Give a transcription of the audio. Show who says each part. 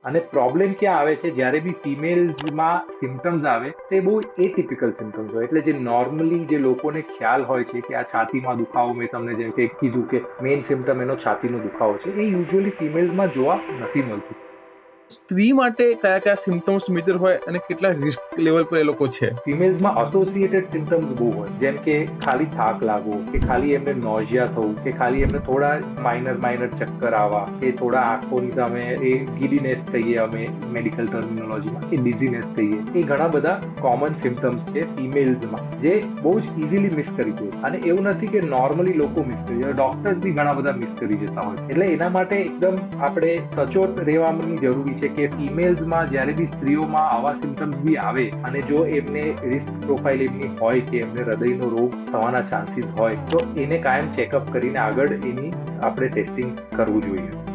Speaker 1: અને પ્રોબ્લેમ ક્યાં આવે છે, જ્યારે બી ફિમેલ્સમાં સિમ્ટમ્સ આવે તે બહુ એટિપિકલ સિમ્ટમ્સ હોય. એટલે જે નોર્મલી જે લોકોને ખ્યાલ હોય છે કે આ છાતીમાં દુખાવો, મેં તમને જેમ કે કીધું કે મેઇન સિમ્ટમ એનો છાતીનો દુખાવો છે, એ યુઝ્યુઅલી ફિમેલ્સમાં જોવા નથી મળતું.
Speaker 2: સ્ત્રી માટે કયા કયા સિમ્ટમ્સ મેજર હોય અને કેટલા રિસ્ક લેવલ પર એ લોકો છે?
Speaker 1: ફિમેલ્સમાં એસોસિએટેડ સિમ્ટમ્સ બહુ હોય, જેમ કે ખાલી થાક લાગવો, કે ખાલી એમને નોઝિયા થવું, કે ખાલી એમને થોડા માઇનર ચક્કર આવવા, કે થોડા આંખોની સામે એ ગીડીનેસ કહીએ અમે મેડિકલ ટર્મિનોલોજીમાં, કે ડિઝીનેસ કહીએ, એ ઘણા બધા કોમન સિમ્ટમ્સ છે ફિમેલ્સમાં, જે બહુ જ ઇઝીલી મિસ કરી દે. અને એવું નથી કે નોર્મલી લોકો મિસ કરી જાય, ડોક્ટર્સ બી ઘણા બધા મિસ કરી જતા હોય. એટલે એના માટે એકદમ આપણે સચોટ રહેવાની જરૂરી છે કે ફિમેલ્સમાં જ્યારે બી સ્ત્રીઓમાં આવા સિમ્ટમ્સ બી આવે અને જો એમને રિસ્ક પ્રોફાઇલ એમની હોય કે એમને હૃદયનો રોગ થવાના ચાન્સીસ હોય, તો એને કાયમ ચેકઅપ કરીને આગળ એની આપણે ટેસ્ટિંગ કરવું જોઈએ.